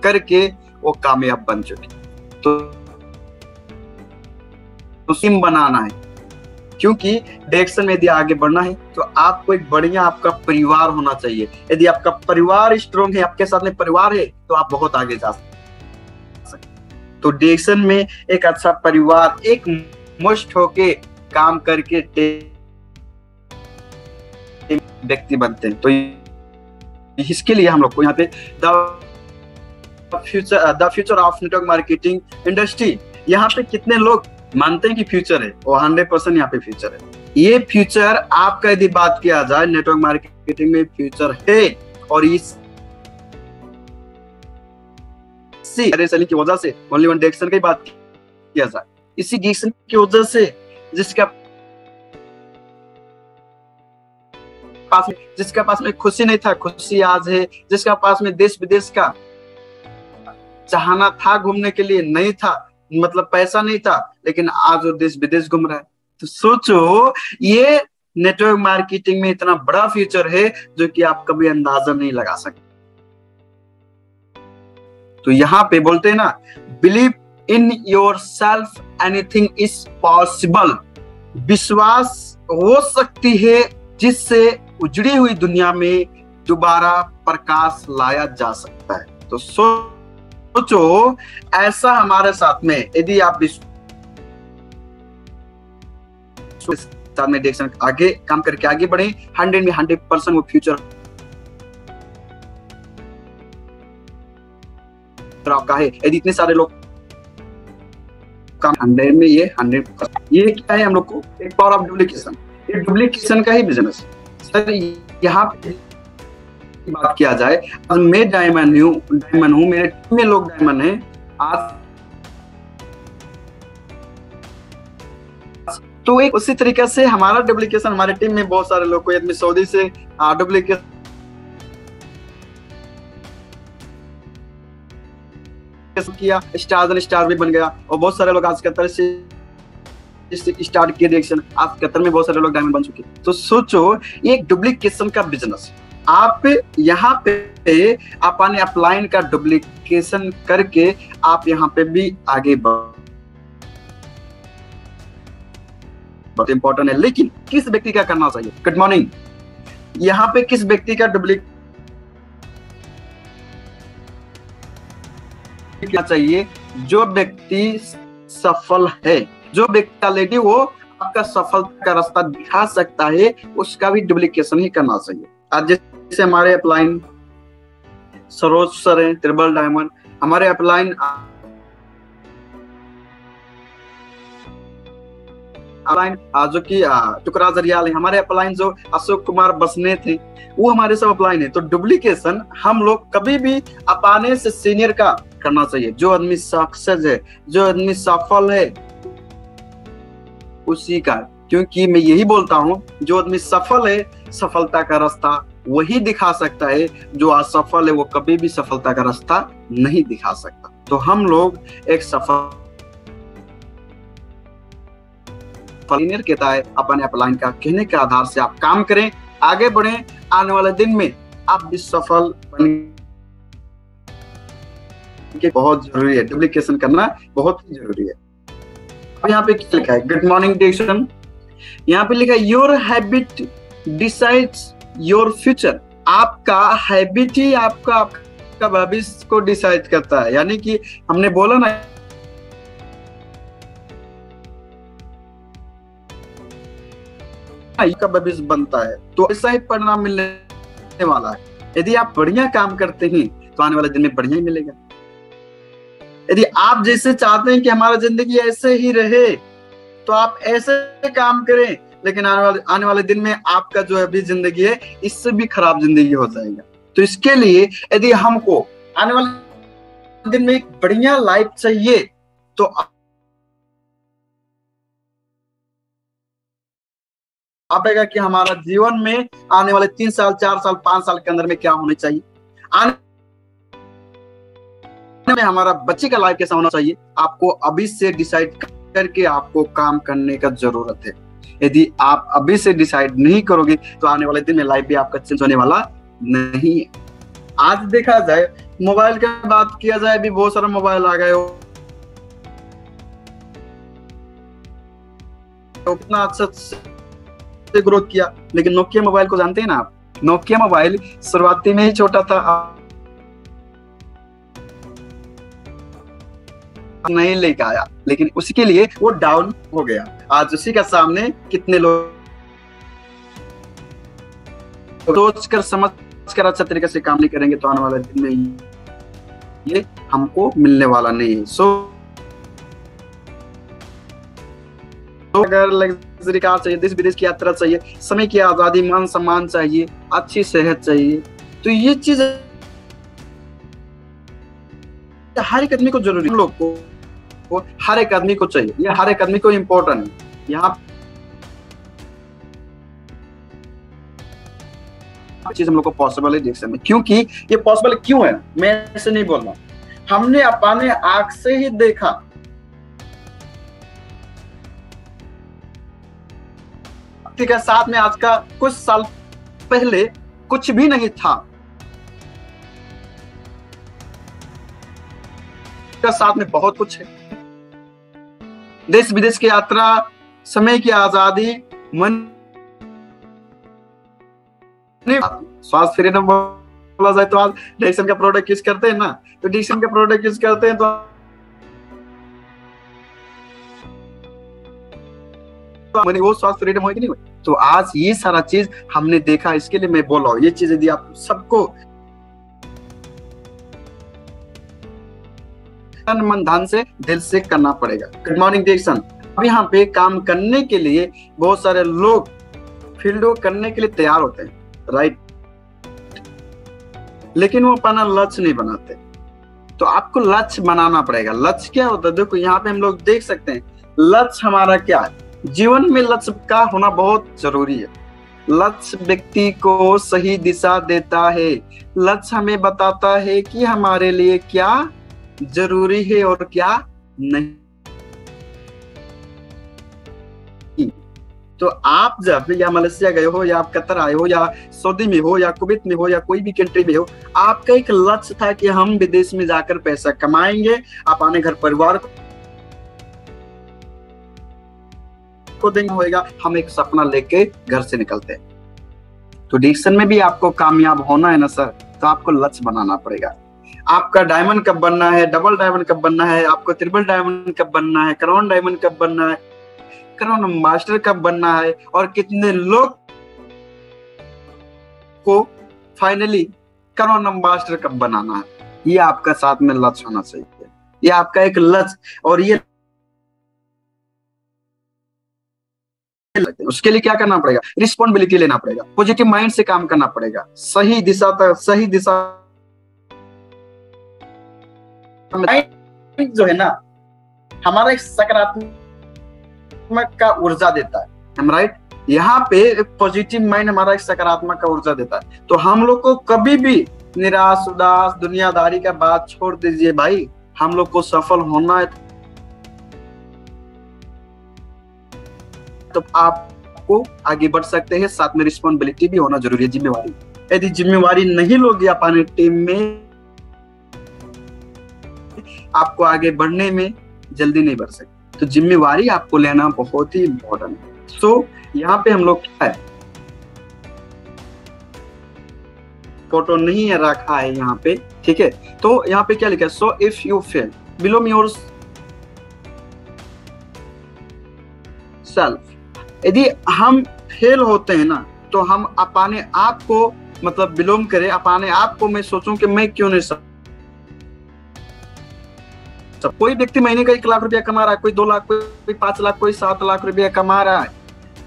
करके वो कामयाब बन चुके। तो टीम बनाना है, क्योंकि डायरेक्शन में यदि आगे बढ़ना है तो आपको एक बढ़िया आपका परिवार होना चाहिए। यदि आपका परिवार स्ट्रॉन्ग है, आपके साथ में परिवार है, तो आप बहुत आगे जा सकते। तो डायरेक्शन में एक अच्छा परिवार, एक मस्ट होके काम करके व्यक्ति बनते हैं। तो इसके लिए हम लोग को यहाँ पे the future of network marketing industry, यहाँ पे कितने लोग मानते हैं कि फ्यूचर है? वो 100% यहाँ पे फ्यूचर है। ये फ्यूचर आपका यदि बात किया जाए, नेटवर्क मार्केटिंग में फ्यूचर है। और इस सेलिंग की वजह से ओनली वन डायरेक्शन की बात किया जाए, इसी डायरेक्शन की वजह से जिसका पास में खुशी नहीं था, खुशी आज है। जिसका पास में देश विदेश का चाहना था, घूमने के लिए नहीं था, मतलब पैसा नहीं था, लेकिन आज वो देश विदेश घूम रहा है। तो सोचो, ये नेटवर्क मार्केटिंग में इतना बड़ा फ्यूचर है जो कि आप कभी अंदाजा नहीं लगा सकते। तो यहाँ पे बोलते हैं ना, believe in your self, anything is possible. विश्वास वो शक्ति है जिससे उजड़ी हुई दुनिया में दोबारा प्रकाश लाया जा सकता है। तो सोचो, ऐसा हमारे साथ में यदि आप साथ में डायरेक्शन आगे काम करके आगे बढ़े, 100 में 100% वो फ्यूचर आपका है। यदि इतने सारे लोग काम 100 में, ये 100%, ये क्या है हम लोग को? एक पावर ऑफ डुप्लीकेशन। ये डुप्लीकेशन का ही बिजनेस सर। यहाँ पे बात किया जाए, आज मैं डायमंड हूँ, मेरे टीम में लोग डायमंड हैं। आज तो एक उसी तरीके से हमारा डुप्लीकेशन, हमारे टीम में बहुत सारे लोग, कोई आदमी सऊदी से डुप्लीकेशन किया, स्टार भी बन गया। और बहुत सारे लोग आज कतर से स्टार्ट किए डायरेक्शन, आज कतर में बहुत सारे लोग डायमंड बन चुके। तो सोचो, ये एक डुप्लीकेशन का बिजनेस। आप यहाँ पे अपने अपलाइन का डुप्लीकेशन करके आप यहाँ पे भी आगे बहुत इंपॉर्टेंट है। लेकिन किस व्यक्ति का करना चाहिए? Good morning. यहाँ पे किस व्यक्ति का डुप्लीकेशन चाहिए? जो व्यक्ति सफल है, जो व्यक्ति ऑलरेडी वो आपका सफलता का रास्ता दिखा सकता है, उसका भी डुप्लीकेशन ही करना चाहिए। आज जैसे हमारे अपलाइन सरोज सर हैं, ट्रिपल डायमंड। हमारे अपलाइन जो कि टुकराज रियाल है। हमारे अपलाइन जो अशोक कुमार बसने थे, वो हमारे सब अपलाइन है। तो डुप्लीकेशन हम लोग कभी भी अपने से सीनियर का करना चाहिए। जो आदमी सक्सेस है, जो आदमी सफल है, उसी का। क्योंकि मैं यही बोलता हूँ, जो आदमी सफल है, सफलता का रास्ता वही दिखा सकता है। जो असफल है, वो कभी भी सफलता का रास्ता नहीं दिखा सकता। तो हम लोग एक सफल सीनियर कहता है, अपने अपलाइन का कहने के आधार से आप काम करें, आगे बढ़ें। आने वाले दिन में आप भी सफल बनेंगे। बहुत जरूरी है, डुप्लीकेशन करना बहुत ही जरूरी है। अब यहाँ पे क्या लिखा है? Good morning direction. यहाँ पे लिखा है, your habit decides your future. आपका हैबिट ही आपका भविष्य को डिसाइड करता है। यानी कि हमने बोला ना, का भविष्य बनता है, तो ऐसा ही परिणाम मिलने वाला है। यदि आप बढ़िया काम करते हैं तो आने वाले दिन में बढ़िया ही मिलेगा। यदि आप जैसे चाहते हैं कि हमारा जिंदगी ऐसे ही रहे तो आप ऐसे काम करें, लेकिन आने वाले दिन में आपका जो अभी जिंदगी है इससे भी खराब जिंदगी हो जाएगा। तो इसके लिए यदि हमको आने वाले दिन में एक बढ़िया लाइफ चाहिए तो आएगा कि हमारा जीवन में आने वाले 3 साल 4 साल 5 साल के अंदर में क्या होना चाहिए, आने में हमारा बच्चे का लाइफ कैसा होना चाहिए। आपको अभी से डिसाइड करके आपको काम करने का जरूरत है। यदि आप अभी से डिसाइड नहीं करोगे तो आने वाले दिन में लाइफ भी आपका चेंज होने वाला नहीं है। आज देखा जाए, मोबाइल की बात किया जाए, अभी बहुत सारे मोबाइल आ गए हो, कितना अच्छा से ग्रोथ किया, लेकिन नोकिया मोबाइल को जानते हैं ना आप। नोकिया मोबाइल शुरुआती में ही छोटा था, नहीं लेके आया, लेकिन उसके लिए वो डाउन हो गया। आज उसी का सामने कितने लोग सोच कर समझ कर अच्छा तरीके से काम नहीं करेंगे तो आने वाले दिन में ये हमको मिलने वाला नहीं है। सो अगर लग्जरी कार चाहिए, देश विदेश की यात्रा चाहिए, समय की आजादी, मान सम्मान चाहिए, अच्छी सेहत चाहिए, तो ये चीज हर एक आदमी को जरूरी, हम लोग को हर एक आदमी को चाहिए, ये हर एक आदमी को इम्पोर्टेंट है। यहाँ चीज हम लोग को पॉसिबल है देख सकते, क्योंकि ये पॉसिबल क्यों है, मैं ऐसे नहीं बोल रहा, हमने अपने आंख से ही देखा। के साथ में आज का कुछ साल पहले कुछ भी नहीं था, का साथ में बहुत कुछ है। देश विदेश की यात्रा, समय की आजादी, मन स्वास्थ्य फ्रीडम बोला जाए तो आज डिक्सन का प्रोडक्ट यूज करते हैं ना, तो डिक्सन का प्रोडक्ट यूज करते हैं तो वो स्वास्थ्य फ्रीडम होगी नहीं हुई। तो आज ये सारा चीज हमने देखा, इसके लिए मैं बोल रहा हूँ, ये चीज यदि आप सबको मन धन से दिल से करना पड़ेगा। Good morning Dixon. अब यहाँ पे काम करने के लिए बहुत सारे लोग फील्ड वर्क करने के लिए तैयार होते हैं, राइट, लेकिन वो अपना लक्ष्य नहीं बनाते। तो आपको लक्ष्य बनाना पड़ेगा। लक्ष्य क्या होता है, देखो यहाँ पे हम लोग देख सकते हैं लक्ष्य हमारा क्या है। जीवन में लक्ष्य का होना बहुत जरूरी है। लक्ष्य व्यक्ति को सही दिशा देता है। लक्ष्य हमें बताता है कि हमारे लिए क्या जरूरी है और क्या नहीं। तो आप जब या मलेशिया गए हो, या आप कतर आए हो, या सऊदी में हो, या कुवैत में हो, या कोई भी कंट्री में हो, आपका एक लक्ष्य था कि हम विदेश में जाकर पैसा कमाएंगे, आप अपने घर परिवार को देंगे होगा। हम एक सपना लेके घर से निकलते हैं। तो डिक्सन में भी आपको कामयाब होना है ना सर, तो आपको लक्ष्य बनाना पड़ेगा। आपका डायमंड कब बनना है, डबल डायमंड कब बनना है, आपको ट्रिपल डायमंड कब बनना है, क्राउन डायमंड कब बनना है, क्राउन मास्टर कब बनना है, और कितने लोग को फाइनली क्राउन मास्टर कब बनाना है, ये आपका साथ में लक्ष्य होना चाहिए। ये आपका एक लक्ष्य, और ये उसके लिए क्या करना पड़ेगा, रिस्पॉन्सिबिलिटी लेना पड़ेगा, पॉजिटिव माइंड से काम करना पड़ेगा, सही दिशा जो है ना, हमारा एक सकारात्मक का ऊर्जा देता है, हम राइट। यहाँ पे पॉजिटिव माइंड हमारा एक सकारात्मक का ऊर्जा देता है। तो हम लोग को कभी भी निराश, उदास, दुनियादारी का बात छोड़ दीजिए भाई। हम लोग को सफल होना है तो आपको आगे बढ़ सकते हैं। साथ में रिस्पॉन्सिबिलिटी भी होना जरूरी है, जिम्मेवारी। यदि जिम्मेवारी नहीं लोगे अपने टीम में, आपको आगे बढ़ने में जल्दी नहीं बढ़ सकते। तो जिम्मेवारी आपको लेना बहुत ही इम्पोर्टेंट है। सो यहाँ पे हम लोग क्या है, फोटो नहीं है रखा है यहाँ पे, ठीक है। तो यहाँ पे क्या लिखा है, so if you fail below your self. यदि हम फेल होते हैं ना, तो हम अपने आप को मतलब बिलोंग करें, अपने आप को मैं सोचूं कि मैं क्यों नहीं सब। कोई व्यक्ति महीने का 1 लाख रुपया कमा रहा है, कोई 2 लाख, कोई 5 लाख, कोई 7 लाख रुपया कमा रहा है,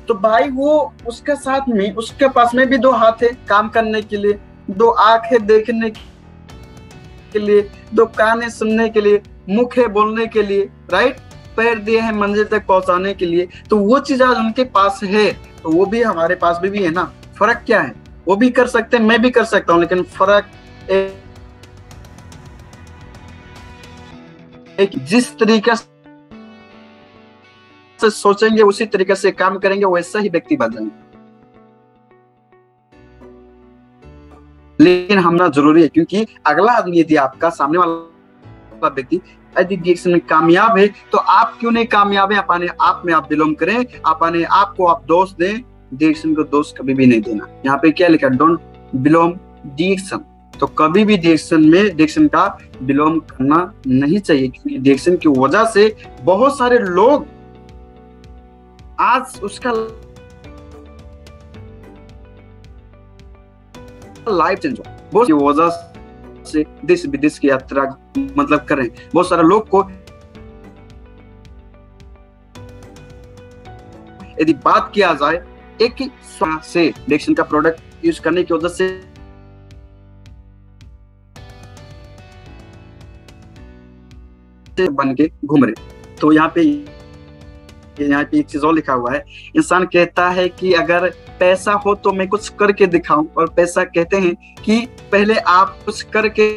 तो भाई वो उसके साथ में, उसके पास में भी 2 हाथ है काम करने के लिए, 2 आंख है देखने के लिए, 2 कान है सुनने के लिए, मुख है बोलने के लिए, राइट, पैर दिए हैं मंजिल तक पहुंचाने के लिए। तो वो चीज आज उनके पास है, तो वो भी हमारे पास भी है ना। फर्क क्या है, वो भी कर सकते हैं, मैं भी कर सकता हूँ, लेकिन फर्क एक जिस तरीके से सोचेंगे उसी तरीके से काम करेंगे, वैसा ही व्यक्ति बन जाएंगे। लेकिन हमना जरूरी है, क्योंकि अगला आदमी यदि आपका सामने वाला व्यक्ति यदि डिएक्शन में कामयाब है, तो आप क्यों नहीं कामयाब है? अपने आप में आप बिलोंग करें, अपने आप को आप दोष दें, डिएक्शन को दोष कभी भी नहीं देना। यहाँ पे क्या लिखा, डोंट बिलोंग डिएक्शन, तो कभी भी डिएक्शन में डिएक्शन का बिलोंग करना नहीं चाहिए, क्योंकि डिएक्शन की वजह से बहुत सारे लोग आज उसका लाइफ चेंज हो, बहुत वजह से देश विदेश की यात्रा मतलब करें। बहुत सारे लोग को यदि बात किया जाए एक ही से डिएक्शन का प्रोडक्ट यूज करने की वजह से बन के घूम रहे, तो यहाँ पे एक चीज और लिखा हुआ है, इंसान कहता है कि अगर पैसा हो तो मैं कुछ करके दिखाऊं, और पैसा कहते हैं कि पहले आप कुछ करके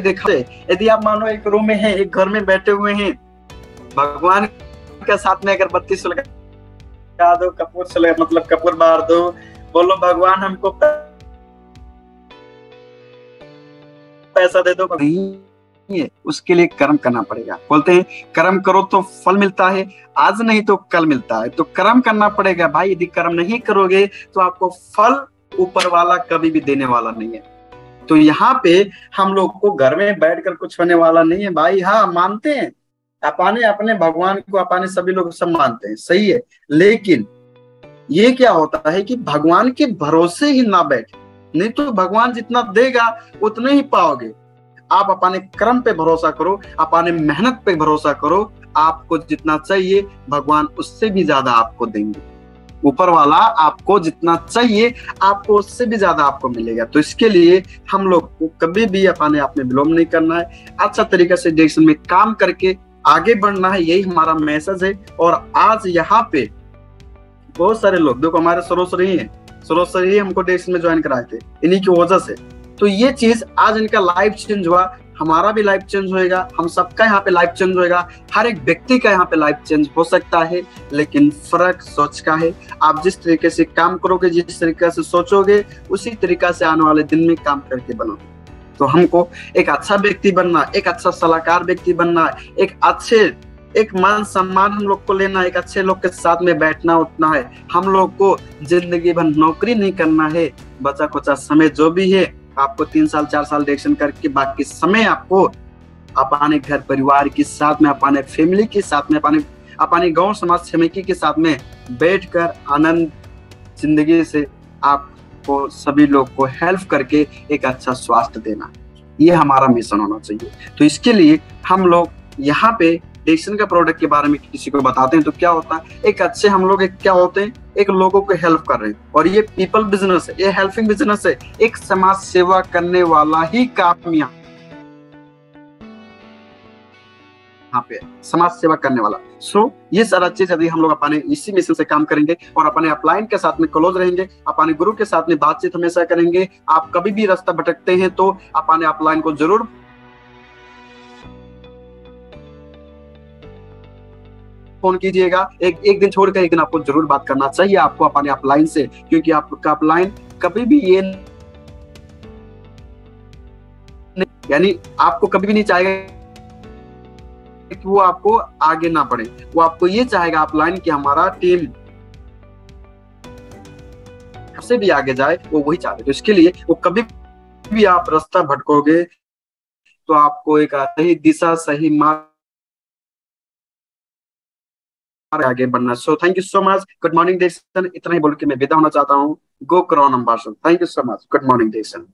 दिखाओ। यदि आप मानो एक रूम में हैं, एक घर में बैठे हुए हैं, भगवान के साथ में अगरबत्ती सुलगा दो, कपूर सुलगा मतलब कपूर बार दो, बोलो भगवान हमको पैसा दे दो, नहीं है, उसके लिए कर्म करना पड़ेगा। बोलते हैं कर्म करो तो फल मिलता है, आज नहीं तो कल मिलता है, तो कर्म करना पड़ेगा भाई। यदि कर्म नहीं करोगे तो आपको फल ऊपर वाला कभी भी देने वाला नहीं है। तो यहाँ पे हम लोग को घर में बैठकर कुछ होने वाला नहीं है भाई। हाँ, मानते हैं अपने अपने भगवान को, अपने सभी लोग सब मानते हैं, सही है, लेकिन ये क्या होता है कि भगवान के भरोसे ही ना बैठे, नहीं तो भगवान जितना देगा उतना ही पाओगे। आप अपने कर्म पे भरोसा करो, अपने मेहनत पे भरोसा करो, आपको जितना चाहिए भगवान उससे भी ज्यादा आपको देंगे। ऊपर वाला आपको जितना चाहिए आपको उससे भी ज्यादा आपको मिलेगा। तो इसके लिए हम लोग को कभी भी अपने आप में विलोम नहीं करना है, अच्छा तरीके से डिएक्शन में काम करके आगे बढ़ना है, यही हमारा मैसेज है। और आज यहाँ पे बहुत सारे लोग देखो, हमारे सरोसर ही है, सरोसर ही हमको डिएक्शन में ज्वाइन कराए थे इन्हीं की वजह से। तो ये चीज आज इनका लाइफ चेंज हुआ, हमारा भी लाइफ चेंज होएगा, हम सबका यहाँ पे लाइफ चेंज होएगा, हर एक व्यक्ति का यहाँ पे लाइफ चेंज हो सकता है। लेकिन फर्क सोच का है, आप जिस तरीके से काम करोगे, जिस तरीके से सोचोगे, उसी तरीका से आने वाले दिन में काम करके बनोगे। तो हमको एक अच्छा व्यक्ति बनना, एक अच्छा सलाहकार व्यक्ति बनना, एक मान सम्मान हम लोग को लेना, एक अच्छे लोग के साथ में बैठना उठना है। हम लोग को जिंदगी भर नौकरी नहीं करना है, बचा कुचा समय जो भी है आपको 3 साल 4 साल डिएक्शन करके बाकी समय आपको अपने घर परिवार के साथ में, अपने फैमिली के साथ में, अपने गांव समाज समिति के साथ में बैठकर आनंद जिंदगी से आपको सभी लोग को हेल्प करके एक अच्छा स्वास्थ्य देना, ये हमारा मिशन होना चाहिए। तो इसके लिए हम लोग यहाँ पे डिएक्शन का प्रोडक्ट के बारे में किसी को बताते हैं तो क्या होता है, एक अच्छे हम लोग एक क्या होते हैं, एक लोगों को हेल्प कर रहे हैं। और ये पीपल बिजनेस है, ये हेल्पिंग बिजनेस है, एक समाज सेवा करने वाला ही काम यहाँ पे समाज सेवा करने वाला। सो ये सारा चीज यदि हम लोग अपने इसी मिशन से काम करेंगे और अपने अपलाइन के साथ में क्लोज रहेंगे, अपने गुरु के साथ में बातचीत हमेशा करेंगे, आप कभी भी रास्ता भटकते हैं तो अपने अपलाइन को जरूर फोन कीजिएगा। एक दिन छोड़कर एक दिन आपको जरूर बात करना चाहिए आपको अपने अपलाइन से, क्योंकि आपका अपलाइन कभी भी ये यानी आपको कभी भी नहीं चाहेगा कि वो आपको आगे ना बढ़े, वो आपको ये चाहेगा अपलाइन कि हमारा टीम से भी आगे जाए, वो वही चाहते। तो इसके लिए वो कभी भी आप रास्ता भटकोगे तो आपको एक सही दिशा, सही मार्ग आगे बढ़ना। सो thank you so much. Good morning देशन, इतना ही बोल के मैं विदा होना चाहता हूँ। गो करो number. Thank you so much. Good morning देशन।